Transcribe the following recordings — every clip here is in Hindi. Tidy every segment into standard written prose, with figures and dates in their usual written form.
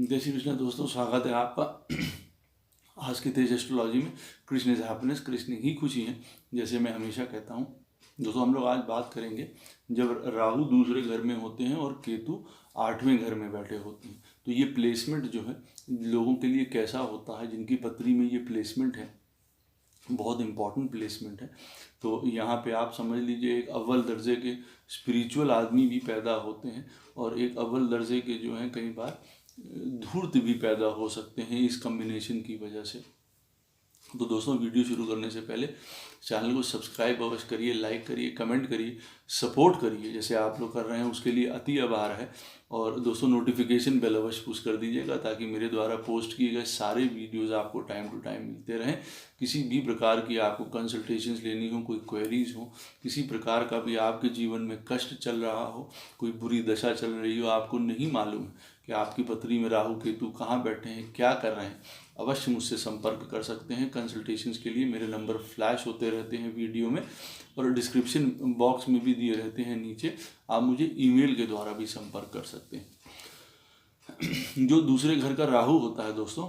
जय श्री कृष्ण दोस्तों, स्वागत है आपका आज की तेज एस्ट्रोलॉजी में। कृष्ण इज हैप्पीनेस, कृष्ण ही खुशी है, जैसे मैं हमेशा कहता हूँ। दोस्तों, हम लोग आज बात करेंगे जब राहु दूसरे घर में होते हैं और केतु 8वें घर में बैठे होते हैं, तो ये प्लेसमेंट जो है लोगों के लिए कैसा होता है। जिनकी पत्री में ये प्लेसमेंट है, बहुत इम्पॉर्टेंट प्लेसमेंट है। तो यहाँ पे आप समझ लीजिए, एक अव्वल दर्जे के स्पिरिचुअल आदमी भी पैदा होते हैं और एक अव्वल दर्जे के जो हैं कई बार धूर्त भी पैदा हो सकते हैं इस कम्बिनेशन की वजह से। तो दोस्तों, वीडियो शुरू करने से पहले चैनल को सब्सक्राइब अवश्य करिए, लाइक करिए, कमेंट करिए, सपोर्ट करिए जैसे आप लोग कर रहे हैं, उसके लिए अति आभार है। और दोस्तों, नोटिफिकेशन बेल अवश्य पुश कर दीजिएगा ताकि मेरे द्वारा पोस्ट किए गए सारे वीडियोस आपको टाइम टू टाइम मिलते रहें। किसी भी प्रकार की आपको कंसल्टेशंस लेनी हो, कोई क्वेरीज हो, किसी प्रकार का भी आपके जीवन में कष्ट चल रहा हो, कोई बुरी दशा चल रही हो, आपको नहीं मालूम है कि आपकी पत्री में राहु केतु कहाँ बैठे हैं, क्या कर रहे हैं, अवश्य मुझसे संपर्क कर सकते हैं कंसल्टेशंस के लिए। मेरे नंबर फ्लैश होते रहते हैं वीडियो में और डिस्क्रिप्शन बॉक्स में भी दिए रहते हैं नीचे। आप मुझे ईमेल के द्वारा भी संपर्क कर सकते हैं। जो दूसरे घर का राहु होता है दोस्तों,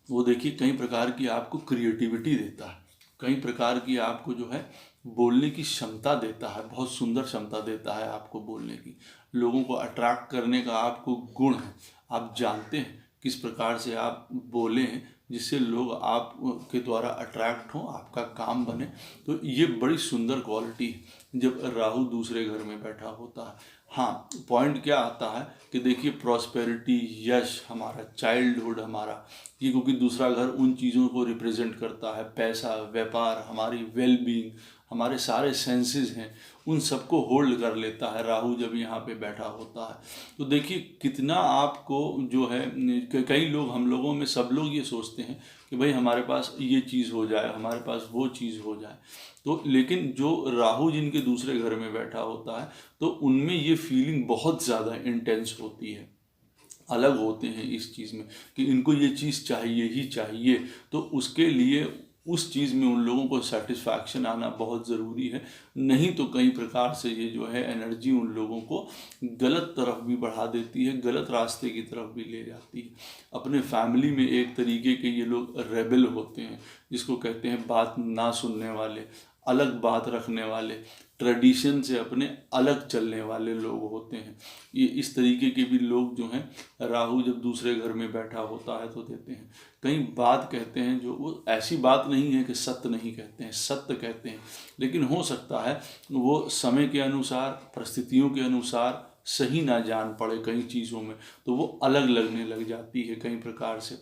वो देखिए कई प्रकार की आपको क्रिएटिविटी देता है, कई प्रकार की आपको जो है बोलने की क्षमता देता है, बहुत सुंदर क्षमता देता है आपको बोलने की। लोगों को अट्रैक्ट करने का आपको गुण है, आप जानते हैं किस प्रकार से आप बोले हैं जिससे लोग आप के द्वारा अट्रैक्ट हों, आपका काम बने। तो ये बड़ी सुंदर क्वालिटी है जब राहु दूसरे घर में बैठा होता है। हाँ, पॉइंट क्या आता है कि देखिए प्रॉस्पेरिटी, यश, हमारा चाइल्डहुड, हमारा ये, क्योंकि दूसरा घर उन चीज़ों को रिप्रेजेंट करता है, पैसा, व्यापार, हमारी वेल बीइंग, हमारे सारे सेंसेस हैं, उन सबको होल्ड कर लेता है राहु जब यहाँ पे बैठा होता है। तो देखिए कितना आपको जो है, कई लोग, हम लोगों में सब लोग ये सोचते हैं कि भाई हमारे पास ये चीज़ हो जाए, हमारे पास वो चीज़ हो जाए। तो लेकिन जो राहु जिनके दूसरे घर में बैठा होता है, तो उनमें ये फीलिंग बहुत ज़्यादा इंटेंस होती है, अलग होते हैं इस चीज़ में कि इनको ये चीज़ चाहिए ही चाहिए। तो उसके लिए उस चीज़ में उन लोगों को सेटिस्फैक्शन आना बहुत ज़रूरी है, नहीं तो कई प्रकार से ये जो है एनर्जी उन लोगों को गलत तरफ भी बढ़ा देती है, गलत रास्ते की तरफ भी ले जाती है। अपने फैमिली में एक तरीके के ये लोग रेबल होते हैं, जिसको कहते हैं बात ना सुनने वाले, अलग बात रखने वाले, ट्रेडिशन से अपने अलग चलने वाले लोग होते हैं। ये इस तरीके के भी लोग जो हैं, राहु जब दूसरे घर में बैठा होता है तो देते हैं। कई बात कहते हैं जो वो ऐसी बात नहीं है कि सत्य नहीं कहते हैं, सत्य कहते हैं, लेकिन हो सकता है वो समय के अनुसार, परिस्थितियों के अनुसार सही ना जान पड़े कई चीज़ों में, तो वो अलग लगने लग जाती है कई प्रकार से।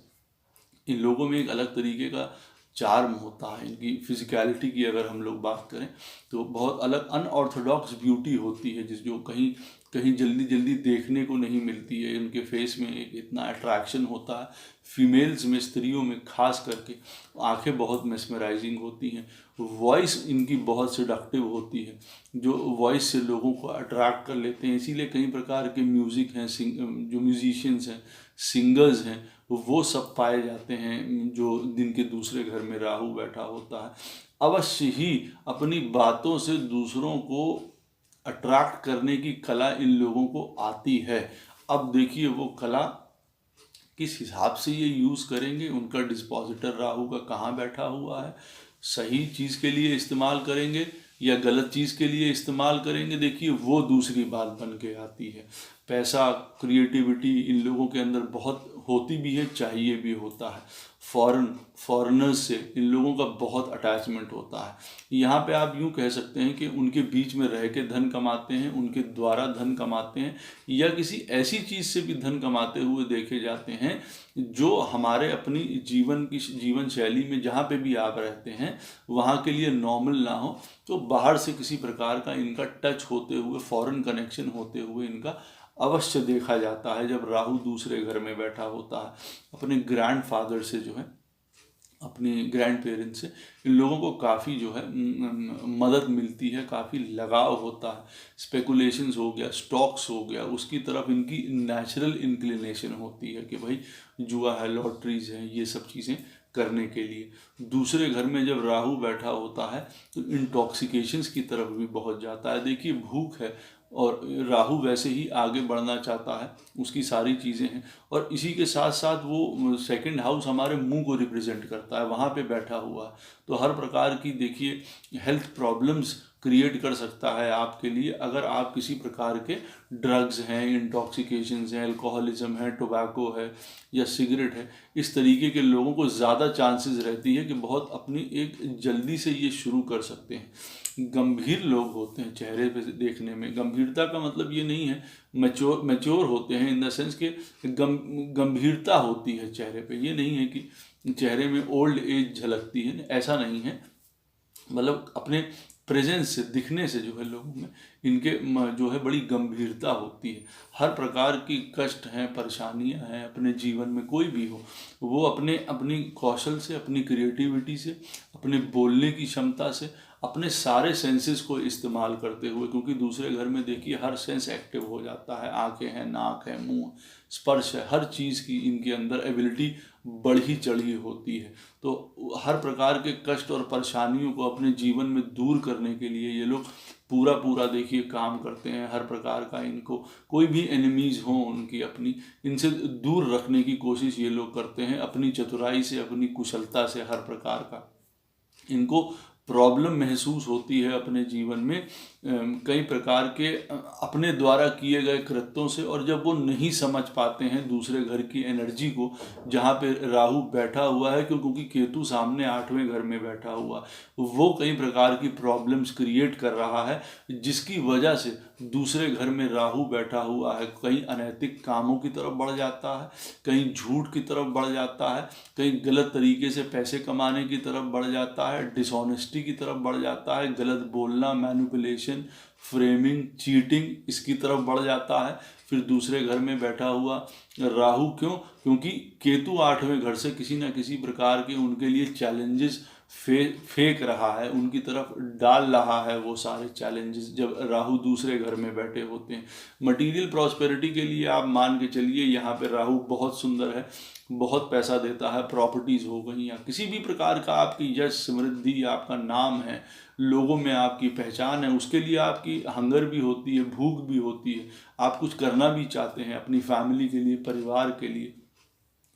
इन लोगों में एक अलग तरीके का चार्म होता है, इनकी फिजिकलिटी की अगर हम लोग बात करें तो बहुत अलग अनऑर्थोडॉक्स ब्यूटी होती है, जिस जो कहीं कहीं जल्दी जल्दी देखने को नहीं मिलती है। इनके फेस में एक इतना अट्रैक्शन होता है, फीमेल्स में, स्त्रियों में खास करके। आंखें बहुत मेस्मराइजिंग होती हैं, वॉइस इनकी बहुत सिडक्टिव होती है, जो वॉइस से लोगों को अट्रैक्ट कर लेते हैं। इसीलिए कई प्रकार के म्यूज़िक हैं, जो म्यूजिशियंस हैं, सिंगर्स हैं, वो सब पाए जाते हैं जो जिनके दूसरे घर में राहु बैठा होता है। अवश्य ही अपनी बातों से दूसरों को अट्रैक्ट करने की कला इन लोगों को आती है। अब देखिए वो कला किस हिसाब से ये यूज़ करेंगे, उनका डिस्पोजिटर राहु का कहाँ बैठा हुआ है, सही चीज़ के लिए इस्तेमाल करेंगे या गलत चीज़ के लिए इस्तेमाल करेंगे, देखिए वो दूसरी बात बन के आती है। पैसा, क्रिएटिविटी इन लोगों के अंदर बहुत होती भी है, चाहिए भी होता है। फॉरेनर्स से इन लोगों का बहुत अटैचमेंट होता है। यहाँ पे आप यूँ कह सकते हैं कि उनके बीच में रह के धन कमाते हैं, उनके द्वारा धन कमाते हैं, या किसी ऐसी चीज़ से भी धन कमाते हुए देखे जाते हैं जो हमारे अपनी जीवन शैली में जहाँ पे भी आप रहते हैं वहाँ के लिए नॉर्मल ना हो। तो बाहर से किसी प्रकार का इनका टच होते हुए, फॉरेन कनेक्शन होते हुए इनका अवश्य देखा जाता है जब राहु दूसरे घर में बैठा होता है। अपने ग्रैंडफादर से जो है, अपने ग्रैंड पेरेंट्स से इन लोगों को काफ़ी जो है मदद मिलती है, काफ़ी लगाव होता है। स्पेकुलेशंस हो गया, स्टॉक्स हो गया, उसकी तरफ इनकी नेचुरल इंक्लिनेशन होती है कि भाई जुआ है, लॉटरीज है, ये सब चीज़ें करने के लिए। दूसरे घर में जब राहु बैठा होता है तो इंटॉक्सिकेशंस की तरफ भी बहुत जाता है। देखिए भूख है, और राहु वैसे ही आगे बढ़ना चाहता है, उसकी सारी चीज़ें हैं। और इसी के साथ साथ वो सेकंड हाउस हमारे मुंह को रिप्रेजेंट करता है, वहाँ पे बैठा हुआ है। तो हर प्रकार की देखिए हेल्थ प्रॉब्लम्स क्रिएट कर सकता है आपके लिए, अगर आप किसी प्रकार के ड्रग्स हैं, इंटॉक्सिकेशंस हैं, अल्कोहलिज्म है, टोबैको है या सिगरेट है, इस तरीके के लोगों को ज़्यादा चांसेस रहती है कि बहुत अपनी एक जल्दी से ये शुरू कर सकते हैं। गंभीर लोग होते हैं चेहरे पे देखने में, गंभीरता का मतलब ये नहीं है, मैच्योर होते हैं इन द सेंस के गंभीरता होती है चेहरे पे, ये नहीं है कि चेहरे में ओल्ड एज झलकती है, ऐसा नहीं है। मतलब अपने प्रेजेंस से, दिखने से जो है लोगों में इनके जो है बड़ी गंभीरता होती है। हर प्रकार की कष्ट हैं, परेशानियां हैं अपने जीवन में, कोई भी हो, वो अपनी कौशल से, अपनी क्रिएटिविटी से, अपने बोलने की क्षमता से, अपने सारे सेंसेस को इस्तेमाल करते हुए, क्योंकि दूसरे घर में देखिए हर सेंस एक्टिव हो जाता है, आंखें हैं, नाक है, मुंह, स्पर्श है, हर चीज़ की इनके अंदर एबिलिटी बढ़ी चढ़ी होती है। तो हर प्रकार के कष्ट और परेशानियों को अपने जीवन में दूर करने के लिए ये लोग पूरा देखिए काम करते हैं। हर प्रकार का इनको कोई भी एनिमीज हो उनकी अपनी, इनसे दूर रखने की कोशिश ये लोग करते हैं अपनी चतुराई से, अपनी कुशलता से। हर प्रकार का इनको प्रॉब्लम महसूस होती है अपने जीवन में कई प्रकार के अपने द्वारा किए गए कृत्यों से, और जब वो नहीं समझ पाते हैं दूसरे घर की एनर्जी को, जहाँ पे राहु बैठा हुआ है, क्योंकि केतु सामने 8वें घर में बैठा हुआ, वो कई प्रकार की प्रॉब्लम्स क्रिएट कर रहा है, जिसकी वजह से दूसरे घर में राहु बैठा हुआ है, कहीं अनैतिक कामों की तरफ बढ़ जाता है, कहीं झूठ की तरफ बढ़ जाता है, कहीं गलत तरीके से पैसे कमाने की तरफ बढ़ जाता है, डिसऑनेस्टी की तरफ बढ़ जाता है, गलत बोलना, मैनिपुलेशन, फ्रेमिंग, चीटिंग, इसकी तरफ बढ़ जाता है। फिर दूसरे घर में बैठा हुआ राहु, क्योंकि केतु 8वें घर से किसी न किसी प्रकार के उनके लिए चैलेंजेस फेंक रहा है, उनकी तरफ डाल रहा है वो सारे चैलेंजेस, जब राहु दूसरे घर में बैठे होते हैं। मटेरियल प्रॉस्पेरिटी के लिए आप मान के चलिए यहाँ पे राहु बहुत सुंदर है, बहुत पैसा देता है, प्रॉपर्टीज़ हो गई या किसी भी प्रकार का आपकी यश, समृद्धि, आपका नाम है, लोगों में आपकी पहचान है, उसके लिए आपकी हंगर भी होती है, भूख भी होती है, आप कुछ करना भी चाहते हैं अपनी फैमिली के लिए, परिवार के लिए,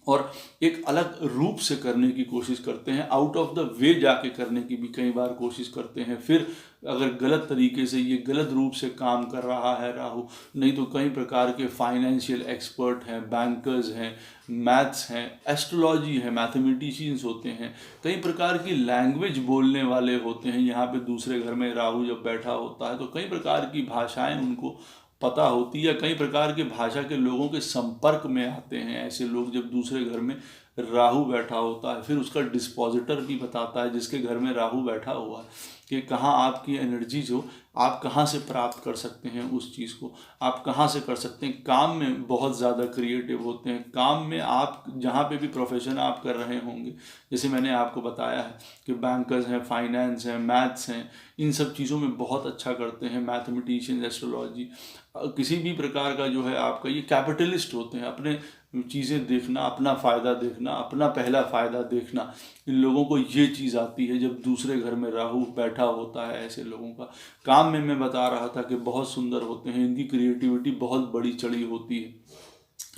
और एक अलग रूप से करने की कोशिश करते हैं, आउट ऑफ द वे जाके करने की भी कई बार कोशिश करते हैं। फिर अगर गलत तरीके से, ये गलत रूप से काम कर रहा है राहु, नहीं तो कई प्रकार के फाइनेंशियल एक्सपर्ट हैं, बैंकर्स हैं, मैथ्स हैं, एस्ट्रोलॉजी है, मैथमेटिशियंस होते हैं, कई प्रकार की लैंग्वेज बोलने वाले होते हैं। यहाँ पे दूसरे घर में राहु जब बैठा होता है तो कई प्रकार की भाषाएं उनको पता होती है, कई प्रकार के भाषा के लोगों के संपर्क में आते हैं ऐसे लोग जब दूसरे घर में राहु बैठा होता है। फिर उसका डिस्पोजिटर भी बताता है जिसके घर में राहु बैठा हुआ है कि कहाँ आपकी एनर्जी जो आप कहाँ से प्राप्त कर सकते हैं, उस चीज़ को आप कहाँ से कर सकते हैं। काम में बहुत ज़्यादा क्रिएटिव होते हैं, काम में आप जहाँ पे भी प्रोफेशन आप कर रहे होंगे, जैसे मैंने आपको बताया है कि बैंकर्स हैं, फाइनेंस हैं, मैथ्स हैं, इन सब चीज़ों में बहुत अच्छा करते हैं, मैथमेटिशियन, एस्ट्रोलॉजी, किसी भी प्रकार का जो है आपका, ये कैपिटलिस्ट होते हैं, अपने चीज़ें देखना, अपना फ़ायदा देखना, अपना पहला फ़ायदा देखना, इन लोगों को ये चीज़ आती है जब दूसरे घर में राहु बैठा होता है। ऐसे लोगों का काम में मैं बता रहा था कि बहुत सुंदर होते हैं, इनकी क्रिएटिविटी बहुत बड़ी चढ़ी होती है,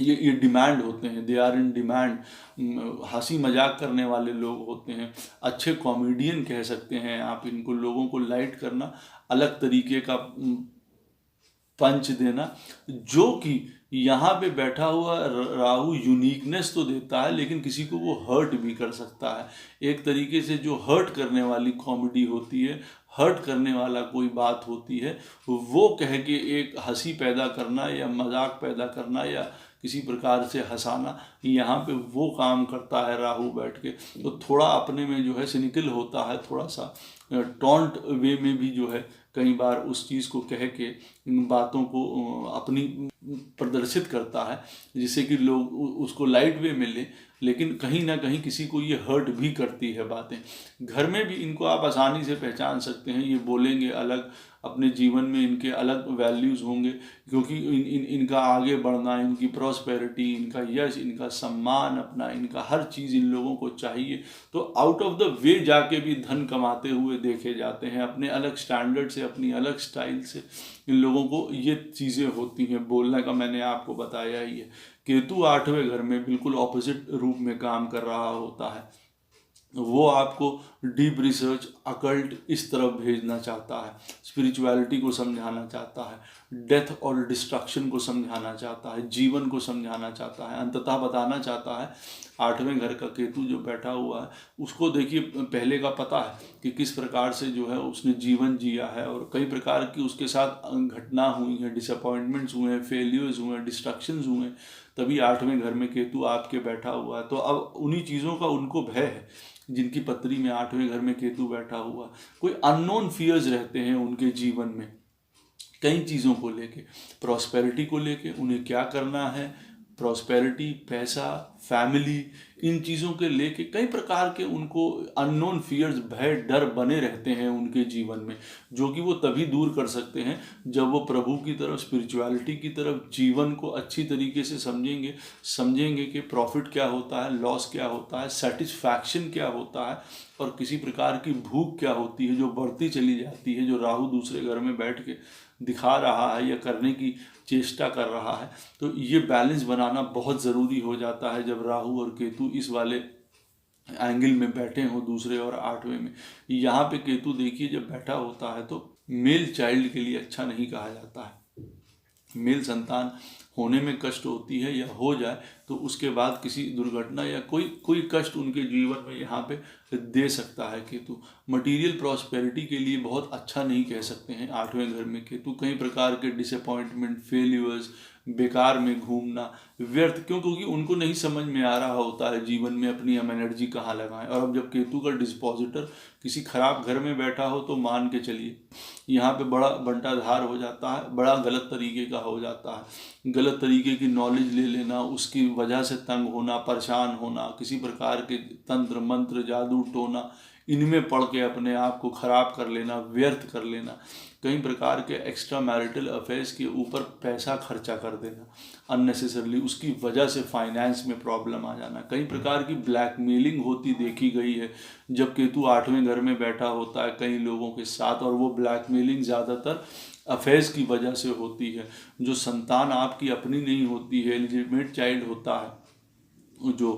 ये डिमांड होते हैं, दे आर इन डिमांड। हंसी मजाक करने वाले लोग होते हैं, अच्छे कॉमेडियन कह सकते हैं आप इनको, लोगों को लाइट करना, अलग तरीके का पंच देना, जो कि यहाँ पे बैठा हुआ राहु यूनिकनेस तो देता है लेकिन किसी को वो हर्ट भी कर सकता है। एक तरीके से जो हर्ट करने वाली कॉमेडी होती है, हर्ट करने वाला कोई बात होती है, वो कह के एक हंसी पैदा करना या मजाक पैदा करना या किसी प्रकार से हंसाना, यहाँ पे वो काम करता है राहु बैठ के। तो थोड़ा अपने में जो है सिनिकल होता है, थोड़ा सा टॉन्ट वे में भी जो है कई बार उस चीज़ को कह के इन बातों को अपनी प्रदर्शित करता है, जिससे कि लोग उसको लाइट वे में लें, लेकिन कहीं ना कहीं किसी को ये हर्ट भी करती है बातें। घर में भी इनको आप आसानी से पहचान सकते हैं, ये बोलेंगे अलग, अपने जीवन में इनके अलग वैल्यूज़ होंगे, क्योंकि इनका आगे बढ़ना, इनकी प्रॉस्पेरिटी, इनका यश, इनका सम्मान, अपना इनका हर चीज़ इन लोगों को चाहिए, तो आउट ऑफ द वे जाके भी धन कमाते हुए देखे जाते हैं। अपने अलग स्टैंडर्ड से, अपनी अलग स्टाइल से इन लोगों को ये चीज़ें होती हैं। बोलने का मैंने आपको बताया ही है। केतु 8वें घर में बिल्कुल ऑपोजिट रूप में काम कर रहा होता है। वो आपको डीप रिसर्च, अकल्ट इस तरफ भेजना चाहता है, स्पिरिचुअलिटी को समझाना चाहता है, डेथ और डिस्ट्रक्शन को समझाना चाहता है, जीवन को समझाना चाहता है, अंततः बताना चाहता है। 8वें घर का केतु जो बैठा हुआ है उसको देखिए, पहले का पता है कि किस प्रकार से जो है उसने जीवन जिया है और कई प्रकार की उसके साथ घटना हुई हैं, डिसअपॉइंटमेंट्स हुए हैं, फेल्यूर्स हुए हैं, डिस्ट्रक्शंस हुए हैं, तभी 8वें घर में केतु आपके बैठा हुआ है। तो अब उन्हीं चीज़ों का उनको भय है जिनकी पत्री में 8वें घर में केतु बैठा हुआ। कोई अननोन फियर्स रहते हैं उनके जीवन में कई चीज़ों को लेके, प्रॉस्पेरिटी को लेके, उन्हें क्या करना है, प्रॉस्पेरिटी, पैसा, फैमिली, इन चीज़ों के लेके कई प्रकार के उनको अननोन फियर्स, भय, डर बने रहते हैं उनके जीवन में, जो कि वो तभी दूर कर सकते हैं जब वो प्रभु की तरफ, स्पिरिचुअलिटी की तरफ, जीवन को अच्छी तरीके से समझेंगे कि प्रॉफिट क्या होता है, लॉस क्या होता है, सेटिस्फैक्शन क्या होता है और किसी प्रकार की भूख क्या होती है जो बढ़ती चली जाती है, जो राहु दूसरे घर में बैठ के दिखा रहा है या करने की चेष्टा कर रहा है। तो ये बैलेंस बनाना बहुत ज़रूरी हो जाता है जब राहु और केतु इस वाले एंगल में बैठे हों, दूसरे और 8वें में। यहाँ पे केतु देखिए जब बैठा होता है तो मेल चाइल्ड के लिए अच्छा नहीं कहा जाता है। मेल संतान होने में कष्ट होती है या हो जाए तो उसके बाद किसी दुर्घटना या कोई कष्ट उनके जीवन में यहाँ पे दे सकता है केतु। मटेरियल प्रॉस्पेरिटी के लिए बहुत अच्छा नहीं कह सकते हैं 8वें घर में केतु। कई प्रकार के डिसअपॉइंटमेंट, फेल्यूर्स, बेकार में घूमना, व्यर्थ, क्योंकि उनको नहीं समझ में आ रहा होता है जीवन में अपनी हम एनर्जी कहाँ लगाएं। और अब जब केतु का डिस्पोजिटर किसी खराब घर में बैठा हो तो मान के चलिए यहाँ पे बड़ा बंटाधार हो जाता है, बड़ा गलत तरीके का हो जाता है। गलत तरीके की नॉलेज ले लेना, उसकी वजह से तंग होना, परेशान होना, किसी प्रकार के तंत्र मंत्र, जादू टोना, इनमें पढ़ के अपने आप को खराब कर लेना, व्यर्थ कर लेना, कई प्रकार के एक्स्ट्रा मैरिटल अफेयर्स के ऊपर पैसा खर्चा कर देना अननेसेसरली, उसकी वजह से फाइनेंस में प्रॉब्लम आ जाना, कई प्रकार की ब्लैकमेलिंग होती देखी गई है जब केतु 8वें घर में बैठा होता है कई लोगों के साथ। और वो ब्लैकमेलिंग ज़्यादातर अफेयर्स की वजह से होती है। जो संतान आपकी अपनी नहीं होती है, एलिजिमेट चाइल्ड होता है जो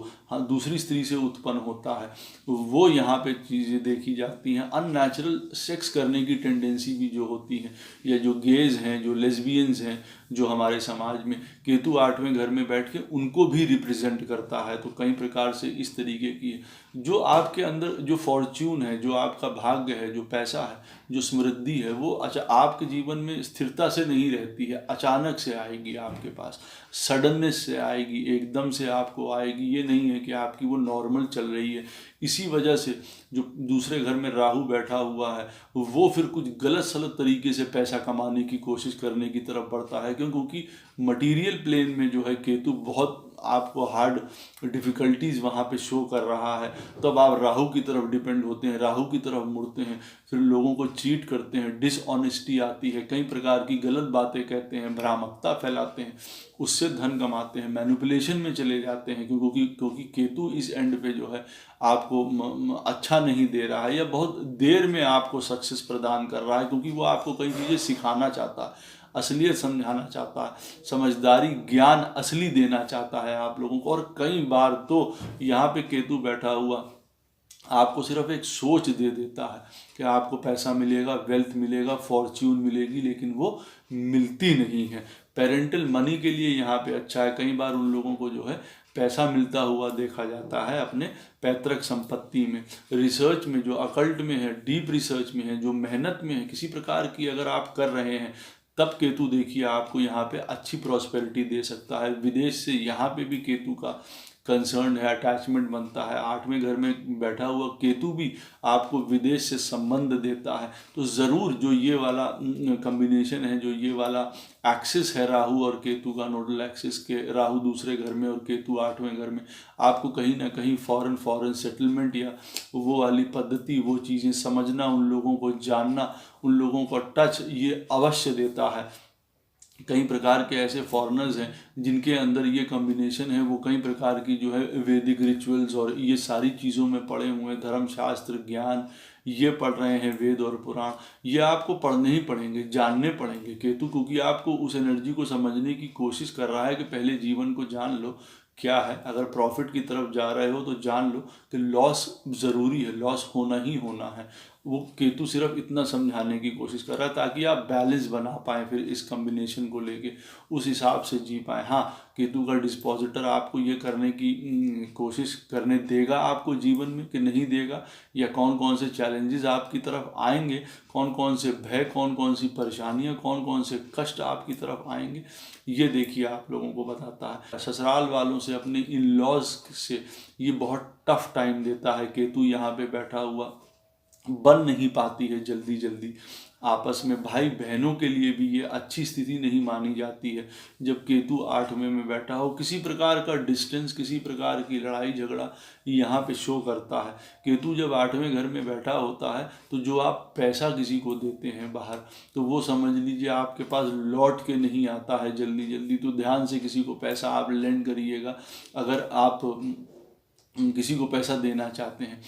दूसरी स्त्री से उत्पन्न होता है, वो यहाँ पे चीज़ें देखी जाती हैं। अननेचुरल सेक्स करने की टेंडेंसी भी जो होती है, या जो गेज हैं, जो लेस्बियंस हैं जो हमारे समाज में, केतु 8वें घर में बैठ के उनको भी रिप्रेजेंट करता है। तो कई प्रकार से इस तरीके की जो आपके अंदर जो फॉर्च्यून है, जो आपका भाग्य है, जो पैसा है, जो समृद्धि है, वो अच्छा आपके जीवन में स्थिरता से नहीं रहती है, अचानक से आएगी आपके पास, सडननेस से आएगी, एकदम से आपको आएगी। ये नहीं है कि आपकी वो नॉर्मल चल रही है। इसी वजह से जो दूसरे घर में राहु बैठा हुआ है वो फिर कुछ गलत सलत तरीके से पैसा कमाने की कोशिश करने की तरफ बढ़ता है, क्योंकि मटीरियल प्लेन में जो है केतु बहुत आपको हार्ड डिफ़िकल्टीज़ वहाँ पे शो कर रहा है। तब आप राहु की तरफ डिपेंड होते हैं, राहु की तरफ मुड़ते हैं, फिर लोगों को चीट करते हैं, डिसऑनेस्टी आती है, कई प्रकार की गलत बातें कहते हैं, भ्रामकता फैलाते हैं, उससे धन कमाते हैं, मैनिपुलेशन में चले जाते हैं, क्योंकि केतु इस एंड पे जो है आपको अच्छा नहीं दे रहा है या बहुत देर में आपको सक्सेस प्रदान कर रहा है, क्योंकि वो आपको कई चीज़ें सिखाना चाहता है, असलियत समझाना चाहता है, समझदारी, ज्ञान असली देना चाहता है आप लोगों को। और कई बार तो यहाँ पे केतु बैठा हुआ आपको सिर्फ एक सोच दे देता है कि आपको पैसा मिलेगा, वेल्थ मिलेगा, फॉर्च्यून मिलेगी, लेकिन वो मिलती नहीं है। पेरेंटल मनी के लिए यहाँ पे अच्छा है, कई बार उन लोगों को जो है पैसा मिलता हुआ देखा जाता है अपने पैतृक संपत्ति में। रिसर्च में, जो अकल्ट में है, डीप रिसर्च में है, जो मेहनत में है, किसी प्रकार की अगर आप कर रहे हैं, तब केतु देखिए आपको यहाँ पे अच्छी प्रॉस्पेरिटी दे सकता है। विदेश से यहाँ पे भी केतु का कंसर्न है, अटैचमेंट बनता है। 8वें घर में बैठा हुआ केतु भी आपको विदेश से संबंध देता है। तो ज़रूर जो ये वाला कम्बिनेशन है, जो ये वाला एक्सिस है राहु और केतु का, नोडल एक्सिस के, राहु दूसरे घर में और केतु 8वें घर में, आपको कहीं ना कहीं फॉरेन सेटलमेंट या वो वाली पद्धति, वो चीज़ें समझना, उन लोगों को जानना, उन लोगों को टच ये अवश्य देता है। कई प्रकार के ऐसे फॉरेनर्स हैं जिनके अंदर ये कॉम्बिनेशन है, वो कई प्रकार की जो है वैदिक रिचुअल्स और ये सारी चीज़ों में पढ़े हुए हैं, धर्मशास्त्र ज्ञान ये पढ़ रहे हैं, वेद और पुराण ये आपको पढ़ने ही पड़ेंगे, जानने पड़ेंगे केतु, क्योंकि आपको उस एनर्जी को समझने की कोशिश कर रहा है कि पहले जीवन को जान लो क्या है। अगर प्रॉफिट की तरफ जा रहे हो तो जान लो कि लॉस ज़रूरी है, लॉस होना ही होना है। वो केतु सिर्फ इतना समझाने की कोशिश कर रहा है ताकि आप बैलेंस बना पाएँ फिर इस कम्बिनेशन को लेके, उस हिसाब से जी पाएँ। हाँ, केतु का डिस्पोजिटर आपको ये करने की कोशिश करने देगा आपको जीवन में कि नहीं देगा, या कौन कौन से चैलेंजेस आपकी तरफ आएंगे, कौन कौन से भय, कौन कौन सी परेशानियाँ, कौन कौन से कष्ट आपकी तरफ आएंगे, ये देखिए आप लोगों को बताता है। ससुराल वालों से, अपने इन लॉज से ये बहुत टफ टाइम देता है। केतु यहाँ पे बैठा हुआ बन नहीं पाती है जल्दी जल्दी आपस में, भाई बहनों के लिए भी ये अच्छी स्थिति नहीं मानी जाती है जब केतु आठवें में बैठा हो। किसी प्रकार का डिस्टेंस, किसी प्रकार की लड़ाई झगड़ा यहाँ पे शो करता है। केतु जब आठवें घर में बैठा होता है तो जो आप पैसा किसी को देते हैं बाहर, तो वो समझ लीजिए आपके पास लौट के नहीं आता है जल्दी जल्दी। तो ध्यान से किसी को पैसा आप लेंड करिएगा अगर आप किसी को पैसा देना चाहते हैं।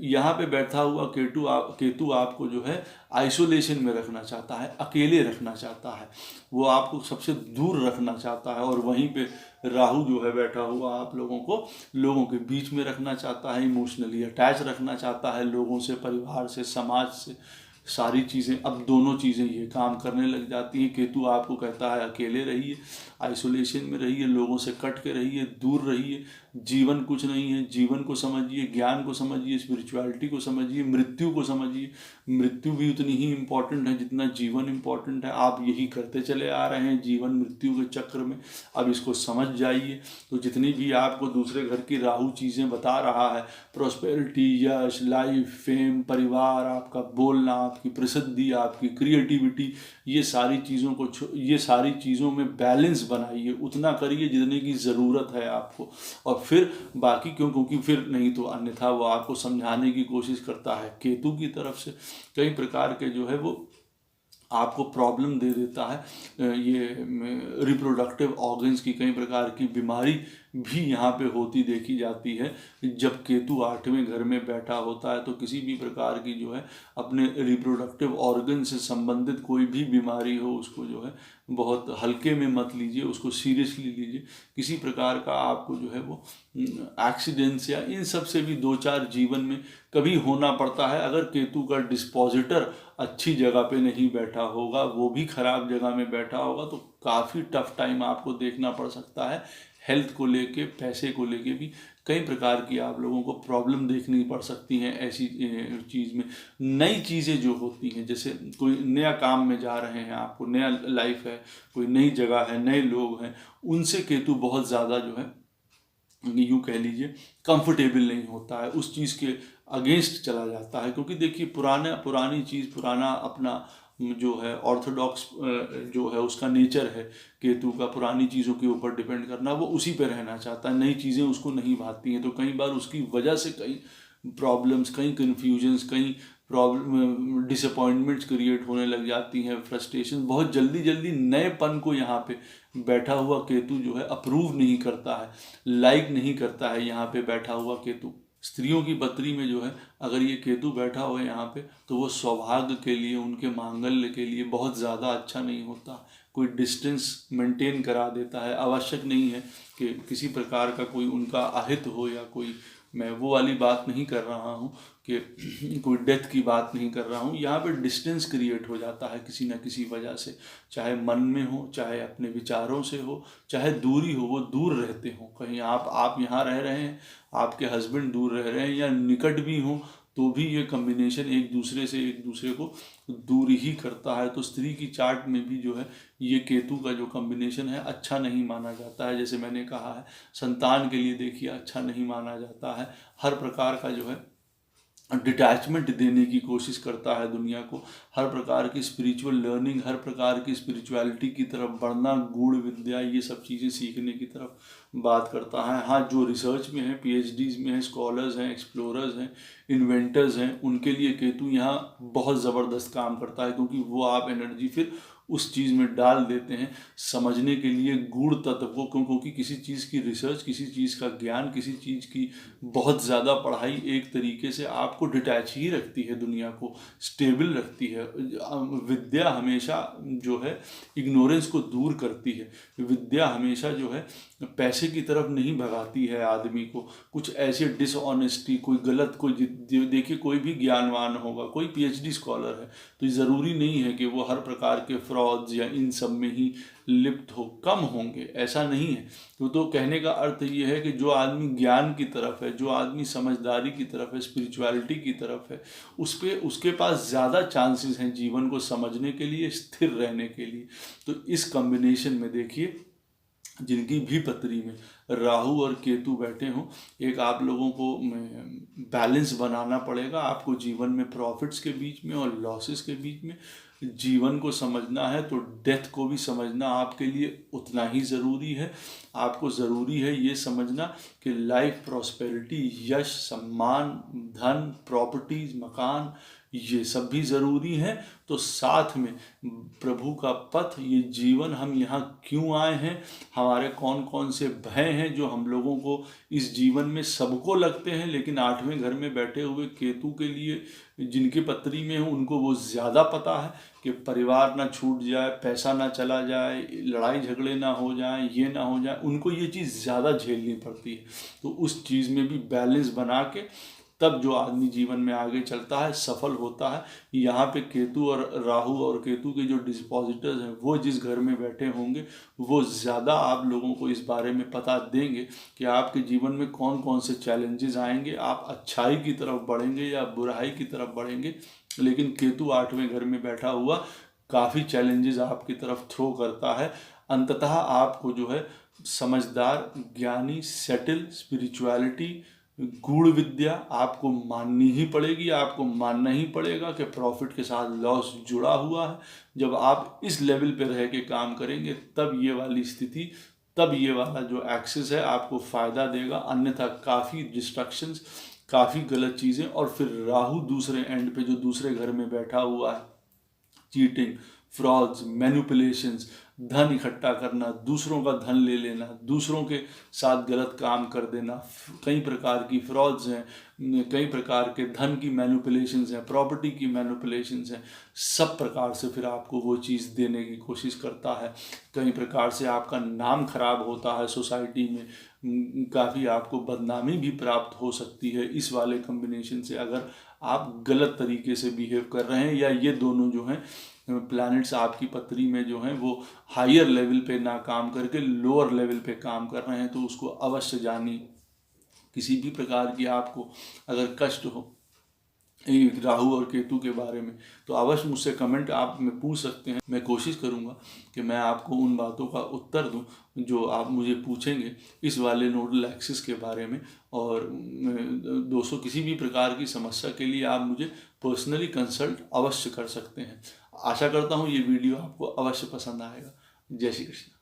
यहाँ पे बैठा हुआ केतु आपको जो है आइसोलेशन में रखना चाहता है, अकेले रखना चाहता है, वो आपको सबसे दूर रखना चाहता है। और वहीं पे राहु जो है बैठा हुआ आप लोगों को लोगों के बीच में रखना चाहता है, इमोशनली अटैच रखना चाहता है लोगों से, परिवार से, समाज से, सारी चीज़ें। अब दोनों चीज़ें ये काम करने लग जाती हैं। केतु आपको कहता है अकेले रहिए, आइसोलेशन में रहिए, लोगों से कट के रहिए, दूर रहिए, जीवन कुछ नहीं है, जीवन को समझिए, ज्ञान को समझिए, स्पिरिचुअलिटी को समझिए, मृत्यु को समझिए। मृत्यु भी उतनी ही इम्पोर्टेंट है जितना जीवन इम्पोर्टेंट है। आप यही करते चले आ रहे हैं जीवन मृत्यु के चक्र में, अब इसको समझ जाइए। तो जितनी भी आपको दूसरे घर की राहु चीज़ें बता रहा है, प्रॉस्पेरिटी, यश, लाइफ, फेम, परिवार, आपका बोलना, आपकी प्रसिद्धि, आपकी क्रिएटिविटी, ये सारी चीज़ों को ये सारी चीज़ों में बैलेंस बनाइए, उतना करिए जितने की ज़रूरत है आपको। और फिर बाकी क्योंकि फिर नहीं तो अन्यथा वो आपको समझाने की कोशिश करता है केतु की तरफ से, कई प्रकार के जो है वो आपको प्रॉब्लम दे देता है। ये रिप्रोडक्टिव ऑर्गन्स की कई प्रकार की बीमारी भी यहाँ पे होती देखी जाती है जब केतु आठवें घर में बैठा होता है। तो किसी भी प्रकार की जो है अपने रिप्रोडक्टिव ऑर्गन से संबंधित कोई भी बीमारी हो, उसको जो है बहुत हल्के में मत लीजिए, उसको सीरियसली लीजिए। किसी प्रकार का आपको जो है वो एक्सीडेंट्स या इन सब से भी दो चार जीवन में कभी होना पड़ता है। अगर केतु का डिस्पोजिटर अच्छी जगह पे नहीं बैठा होगा, वो भी खराब जगह में बैठा होगा, तो काफ़ी टफ टाइम आपको देखना पड़ सकता है। हेल्थ को लेके, पैसे को लेके भी कई प्रकार की आप लोगों को प्रॉब्लम देखनी पड़ सकती हैं ऐसी चीज़ में। नई चीज़ें जो होती हैं, जैसे कोई नया काम में जा रहे हैं, आपको नया लाइफ है, कोई नई जगह है, नए लोग हैं, उनसे केतु बहुत ज़्यादा जो है यूँ कह लीजिए कंफर्टेबल नहीं होता है, उस चीज़ के अगेंस्ट चला जाता है। क्योंकि देखिए पुरानी चीज़, पुराना अपना जो है ऑर्थोडॉक्स जो है उसका नेचर है केतु का, पुरानी चीज़ों के ऊपर डिपेंड करना, वो उसी पे रहना चाहता है, नई चीज़ें उसको नहीं भाती हैं। तो कई बार उसकी वजह से कई प्रॉब्लम्स, कई कन्फ्यूजन्स, कई प्रॉब्लम, डिसअपॉइंटमेंट्स क्रिएट होने लग जाती हैं, फ्रस्ट्रेशन। बहुत जल्दी जल्दी नएपन को यहाँ पे बैठा हुआ केतु जो है अप्रूव नहीं करता है, लाइक नहीं करता है। यहाँ पे बैठा हुआ केतु स्त्रियों की बत्री में जो है अगर ये केतु बैठा हुआ है यहाँ पे, तो वो सौभाग्य के लिए, उनके मांगल्य के लिए बहुत ज़्यादा अच्छा नहीं होता। कोई डिस्टेंस मेंटेन करा देता है। आवश्यक नहीं है कि किसी प्रकार का कोई उनका अहित हो, या कोई, मैं वो वाली बात नहीं कर रहा हूँ कि कोई डेथ की बात नहीं कर रहा हूँ। यहाँ पे डिस्टेंस क्रिएट हो जाता है किसी न किसी वजह से, चाहे मन में हो, चाहे अपने विचारों से हो, चाहे दूरी हो, वो दूर रहते हो। कहीं आप यहाँ रह रहे हैं, आपके हस्बैंड दूर रह रहे हैं, या निकट भी हों, तो भी ये कम्बिनेशन एक दूसरे को दूर ही करता है। तो स्त्री की चार्ट में भी जो है ये केतु का जो कम्बिनेशन है अच्छा नहीं माना जाता है। जैसे मैंने कहा है, संतान के लिए देखिए अच्छा नहीं माना जाता है। हर प्रकार का जो है डिटैचमेंट देने की कोशिश करता है दुनिया को, हर प्रकार की स्पिरिचुअल लर्निंग, हर प्रकार की स्पिरिचुअलिटी की तरफ बढ़ना, गूढ़ विद्या, ये सब चीज़ें सीखने की तरफ बात करता है। हाँ, जो रिसर्च में है, पीएचडीज में है, स्कॉलर्स हैं, एक्सप्लोरर्स हैं, इन्वेंटर्स हैं, उनके लिए केतु यहाँ बहुत ज़बरदस्त काम करता है, क्योंकि वो आप एनर्जी फिर उस चीज़ में डाल देते हैं समझने के लिए गूढ़ तत्व को, क्योंकि किसी चीज़ की रिसर्च, किसी चीज़ का ज्ञान, किसी चीज़ की बहुत ज़्यादा पढ़ाई एक तरीके से आपको डिटैच ही रखती है, दुनिया को स्टेबल रखती है। विद्या हमेशा जो है इग्नोरेंस को दूर करती है। विद्या हमेशा जो है पैसे की तरफ नहीं भगाती है आदमी को, कुछ ऐसे डिसऑनेस्टी, कोई गलत, कोई देखिए कोई भी ज्ञानवान होगा, कोई पीएचडी स्कॉलर है, तो ज़रूरी नहीं है कि वो हर प्रकार के फ्रॉड्स या इन सब में ही लिप्त हो, कम होंगे, ऐसा नहीं है। तो कहने का अर्थ ये है कि जो आदमी ज्ञान की तरफ है, जो आदमी समझदारी की तरफ है, स्पिरिचुअलिटी की तरफ है, उसके पास ज़्यादा चांसेस हैं जीवन को समझने के लिए, स्थिर रहने के लिए। तो इस कॉम्बिनेशन में देखिए, जिनकी भी पत्री में राहु और केतु बैठे हों, एक आप लोगों को बैलेंस बनाना पड़ेगा। आपको जीवन में प्रॉफिट्स के बीच में और लॉसेस के बीच में जीवन को समझना है, तो डेथ को भी समझना आपके लिए उतना ही ज़रूरी है। आपको ज़रूरी है ये समझना कि लाइफ, प्रॉस्पेरिटी, यश, सम्मान, धन, प्रॉपर्टीज, मकान, ये सब भी ज़रूरी हैं। तो साथ में प्रभु का पथ, ये जीवन, हम यहाँ क्यों आए हैं, हमारे कौन कौन से भय हैं जो हम लोगों को इस जीवन में सबको लगते हैं, लेकिन 8वें घर में बैठे हुए केतु के लिए, जिनके पत्री में हो, उनको वो ज़्यादा पता है कि परिवार ना छूट जाए, पैसा ना चला जाए, लड़ाई झगड़े ना हो जाए, ये ना हो जाए, उनको ये चीज़ ज़्यादा झेलनी पड़ती है। तो उस चीज़ में भी बैलेंस बना के तब जो आदमी जीवन में आगे चलता है, सफल होता है। यहाँ पे केतु और राहु और केतु के जो डिस्पोजिटर्स हैं, वो जिस घर में बैठे होंगे, वो ज़्यादा आप लोगों को इस बारे में पता देंगे कि आपके जीवन में कौन कौन से चैलेंजेस आएंगे, आप अच्छाई की तरफ बढ़ेंगे या बुराई की तरफ बढ़ेंगे। लेकिन केतु 8वें घर में बैठा हुआ काफ़ी चैलेंजेस आपकी तरफ थ्रो करता है। अंततः आपको जो है समझदार, ज्ञानी, सेटल, स्पिरिचुअलिटी, गूढ़ विद्या आपको माननी ही पड़ेगी। आपको मानना ही पड़ेगा कि प्रॉफिट के साथ लॉस जुड़ा हुआ है। जब आप इस लेवल पे रह के काम करेंगे, तब ये वाली स्थिति, तब ये वाला जो एक्सेस है आपको फ़ायदा देगा। अन्यथा काफ़ी डिस्ट्रक्शंस, काफ़ी गलत चीज़ें। और फिर राहु दूसरे एंड पे जो दूसरे घर में बैठा हुआ है, चीटिंग, फ्रॉड्स, मैनिपुलेशंस, धन इकट्ठा करना, दूसरों का धन ले लेना, दूसरों के साथ गलत काम कर देना, कई प्रकार की फ्रॉड्स हैं, कई प्रकार के धन की मैनिपुलेशंस हैं, प्रॉपर्टी की मैनिपुलेशंस हैं। सब प्रकार से फिर आपको वो चीज़ देने की कोशिश करता है। कई प्रकार से आपका नाम खराब होता है सोसाइटी में, काफ़ी आपको बदनामी भी प्राप्त हो सकती है इस वाले कम्बिनेशन से, अगर आप गलत तरीके से बिहेव कर रहे हैं, या ये दोनों जो हैं प्लैनेट्स आपकी पत्री में जो हैं वो हायर लेवल पे ना काम करके लोअर लेवल पे काम कर रहे हैं। तो उसको अवश्य जानिए। किसी भी प्रकार की आपको अगर कष्ट हो राहु और केतु के बारे में, तो अवश्य मुझसे कमेंट आप में पूछ सकते हैं। मैं कोशिश करूंगा कि मैं आपको उन बातों का उत्तर दूं जो आप मुझे पूछेंगे इस वाले नोडल एक्सिस के बारे में। और दोस्तों, किसी भी प्रकार की समस्या के लिए आप मुझे पर्सनली कंसल्ट अवश्य कर सकते हैं। आशा करता हूँ ये वीडियो आपको अवश्य पसंद आएगा। जय श्री कृष्ण।